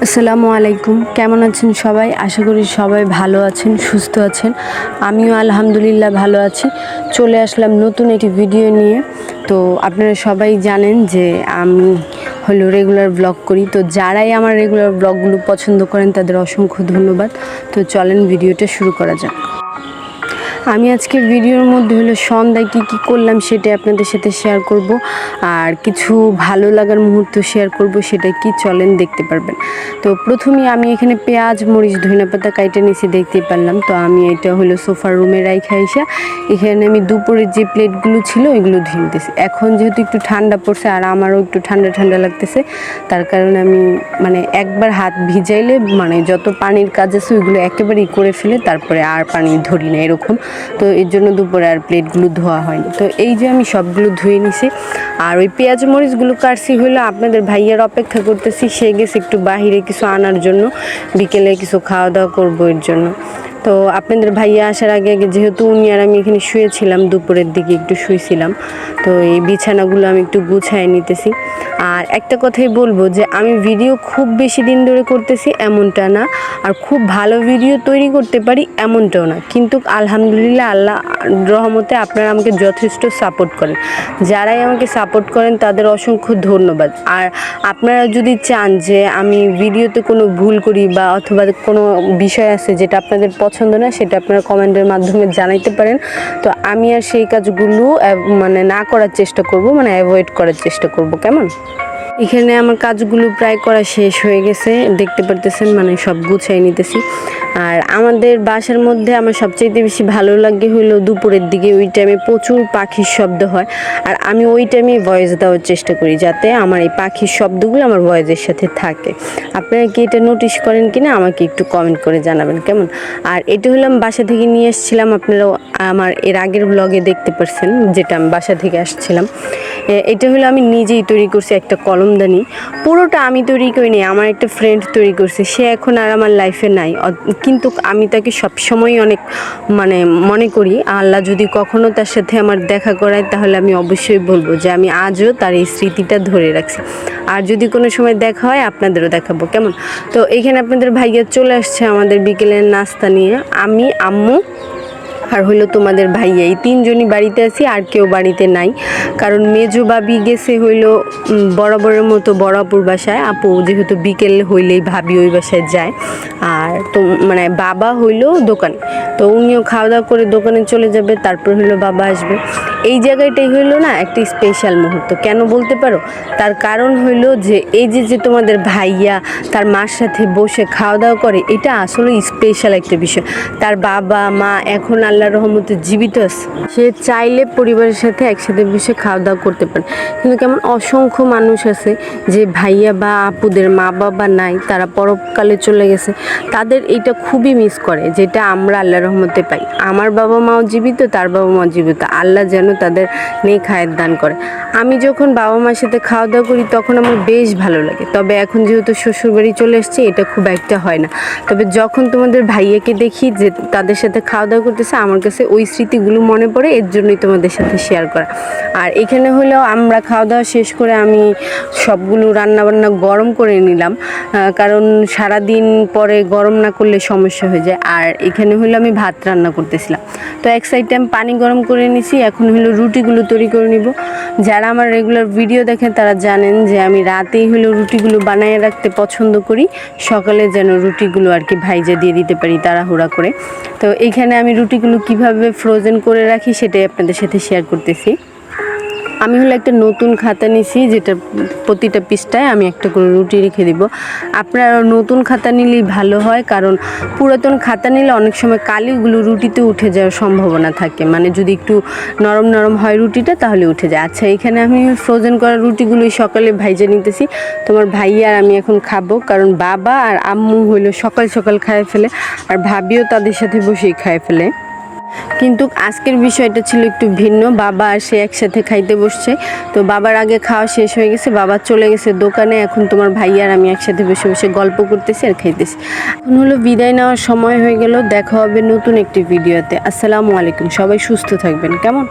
আসসালামু আলাইকুম, কেমন আছেন সবাই? আশা করি সবাই ভালো আছেন, সুস্থ আছেন। আমিও আলহামদুলিল্লাহ ভালো আছি। চলে আসলাম নতুন একটি ভিডিও নিয়ে। তো আপনারা সবাই জানেন যে আমি রেগুলার ব্লগ করি। তো যারাই আমার রেগুলার ব্লগগুলো পছন্দ করেন তাদের অসংখ্য ধন্যবাদ। তো চলেন ভিডিওটা শুরু করা যাক। আমি আজকে ভিডিওর মধ্যে সন্ধ্যায় কী করলাম সেটা আপনাদের সাথে শেয়ার করব, আর কিছু ভালো লাগার মুহূর্ত শেয়ার করব। সেটা কি চলেন দেখতে পারবেন। তো প্রথমেই আমি এখানে পেঁয়াজ, মরিচ, ধনেপাতা কাইটে নিচে দেখতে পারলাম। তো আমি এটা সোফার রুমে রাইখা আইসা এখানে আমি দুপুরের যে প্লেটগুলো ছিল এগুলো ধুয়ে নিতেছি। এখন যেহেতু একটু ঠান্ডা পড়ছে আর আমারও একটু ঠান্ডা ঠান্ডা লাগতেছে, তার কারণে আমি একবার হাত ভিজাইলে যত পানির কাজ আছে ওইগুলো একেবারেই করে ফেলে তারপরে আর পানি ধরি না এরকম। তো এর জন্য দুপুরে আর প্লেটগুলো ধোয়া হয়নি। তো এই যে আমি সবগুলো ধুয়ে নিছি, আর ওই পেঁয়াজ মরিচগুলো কাটছি আপনাদের ভাইয়ার অপেক্ষা করতেছি। সে গেছে একটু বাহিরে কিছু আনার জন্য, বিকেলে কিছু খাওয়া দাওয়া করবো এর জন্য। তো আপনাদের ভাইয়া আসার আগে যেহেতু উনি আর আমি এখানে শুয়েছিলাম, দুপুরের দিকে একটু শুয়েছিলাম, তো এই বিছানাগুলো আমি একটু গুছায় নিতেছি। আর একটা কথাই বলবো যে আমি ভিডিও খুব বেশি দিন ধরে করতেছি এমনটা না, আর খুব ভালো ভিডিও তৈরি করতে পারি এমনটাও না, কিন্তু আলহামদুলিল্লাহ আল্লাহ রহমতে আপনারা আমাকে যথেষ্ট সাপোর্ট করেন। যারাই আমাকে সাপোর্ট করেন তাদের অসংখ্য ধন্যবাদ। আর আপনারা যদি চান যে আমি ভিডিওতে কোনো ভুল করি বা অথবা কোনো বিষয় আছে যেটা আপনাদের পছন্দ না, সেটা আপনারা কমেন্টের মাধ্যমে জানাইতে পারেন। তো আমি আর সেই কাজগুলো না করার চেষ্টা করব, অ্যাভয়েড করার চেষ্টা করব। কেমন? এখানে আমার কাজগুলো প্রায় করা শেষ হয়ে গেছে, দেখতে পারতেছেন, সব গুছাই নিতেছি। আর আমাদের বাসার মধ্যে আমার সবচাইতে বেশি ভালো লাগে দুপুরের দিকে। ওই টাইমে প্রচুর পাখির শব্দ হয়, আর আমি ওই টাইমে ভয়েস দেওয়ার চেষ্টা করি যাতে আমার এই পাখির শব্দগুলো আমার ভয়েসের সাথে থাকে। আপনারা কি এটা নোটিশ করেন কিনা আমাকে একটু কমেন্ট করে জানাবেন। কেমন? আর এটা আমি বাসা থেকে নিয়ে এসেছিলাম, আপনারাও আমার এর আগের ব্লগে দেখতে পারছেন যেটা আমি বাসা থেকে আসছিলাম। এটা আমি নিজেই তৈরি করছি একটা কলমদানি। পুরোটা আমি তৈরি করিনি, আমার একটা ফ্রেন্ড তৈরি করছে। সে এখন আর আমার লাইফে নাই, কিন্তু আমি তাকে সবসময় অনেক মনে করি। আল্লাহ যদি কখনো তার সাথে আমার দেখা করায় তাহলে আমি অবশ্যই বলবো যে আমি আজও তার এই স্মৃতিটা ধরে রাখছি। আর যদি কোনো সময় দেখা হয় আপনাদেরও দেখাবো। কেমন? তো এইখানে আপনাদের ভাইয়া চলে আসছে আমাদের বিকেলের নাস্তা নিয়ে। আমি, আম্মু আর তোমাদের ভাইয়া, এই তিনজনই বাড়িতে আছি, আর কেউ বাড়িতে নাই। কারণ মেজো বাবি গেছে বরাবরের মতো বড় আপুর বাসায়। আপু যেহেতু বিকেল হইলেই ভাবি ওই বাসায় যায়। আর তো বাবা দোকানে, তো উনিও খাওয়া দাওয়া করে দোকানে চলে যাবে, তারপর বাবা আসবে। এই জায়গাটাই না একটা স্পেশাল মুহূর্ত। কেন বলতে পারো? তার কারণ যে এই যে তোমাদের ভাইয়া তার মার সাথে বসে খাওয়া দাওয়া করে, এটা আসলে স্পেশাল একটা বিষয়। তার বাবা মা এখন আল্লাহর রহমতে জীবিত আছে। সে চাইলে পরিবারের সাথে একসাথে বসে খাওয়া দাওয়া করতে পারে, কিন্তু কেমন অসংখ্য মানুষ আছে যে ভাইয়া বা আপুদের মা বাবা নাই, তারা পরকালে চলে গেছে, তাদের এটা খুবই মিস করে, যেটা আমরা আল্লাহর রহমতে পাই। আমার বাবা মাও জীবিত, তার বাবা মাও জীবিত, আল্লাহ যেন তাদের নেক হায়াত দান করে। আমি যখন বাবা মার সাথে খাওয়া দাওয়া করি তখন আমার বেশ ভালো লাগে। তবে এখন যেহেতু শ্বশুরবাড়ি চলে এসছে, এটা খুব একটা হয় না। তবে যখন তোমাদের ভাইয়াকে দেখি যে তাদের সাথে খাওয়া দাওয়া করতেছে, আমার কাছে ওই স্মৃতিগুলো মনে পড়ে, এর জন্যই তোমাদের সাথে শেয়ার করা। আর এখানে আমরা খাওয়া দাওয়া শেষ করে আমি সবগুলো রান্নাবান্না গরম করে নিলাম, কারণ সারাদিন পরে গরম না করলে সমস্যা হয়ে যায়। আর এখানে আমি ভাত রান্না করতেছিলাম। তো এক সাইডে আমি পানি গরম করে নিছি, এখন রুটিগুলো তৈরি করে নিব। যারা আমার রেগুলার ভিডিও দেখেন তারা জানেন যে আমি রাতেই রুটিগুলো বানিয়ে রাখতে পছন্দ করি, সকালে যেন রুটিগুলো আর কি ভাইজা দিয়ে দিতে পারি তাড়াহুড়া করে। তো এইখানে আমি রুটিগুলো কিভাবে ফ্রোজেন করে রাখি সেটাই আপনাদের সাথে শেয়ার করতেছি। আমি একটা নতুন খাতা নিছি, যেটা প্রতিটা পৃষ্ঠায় আমি একটা করে রুটি রেখে দিব। আপনারা নতুন খাতা নিলেই ভালো হয়, কারণ পুরাতন খাতা নিলে অনেক সময় কালিগুলো রুটিতে উঠে যাওয়ার সম্ভাবনা থাকে। যদি একটু নরম নরম হয় রুটিটা তাহলে উঠে যায়। আচ্ছা, এখানে আমি ফ্রোজেন করা রুটিগুলোই সকালে ভাইজা নিতেছি। তোমার ভাইয়া আর আমি এখন খাবো, কারণ বাবা আর আম্মু সকাল সকাল খায় ফেলে, আর ভাবিও তাদের সাথে বসেই খায় ফেলে। কিন্তু আজকের বিষয়টা ছিল একটু ভিন্ন। বাবা আর সে একসাথে খাইতে বসছে। তো বাবার আগে খাওয়া শেষ হয়ে গেছে, বাবা চলে গেছে দোকানে। এখন তোমার ভাই আর আমি একসাথে বসে বসে গল্প করতেছি আর খাইতেছি। এখন বিদায় নেওয়ার সময় হয়ে গেল। দেখা হবে নতুন একটি ভিডিওতে। আসসালামু আলাইকুম, সবাই সুস্থ থাকবেন। কেমন?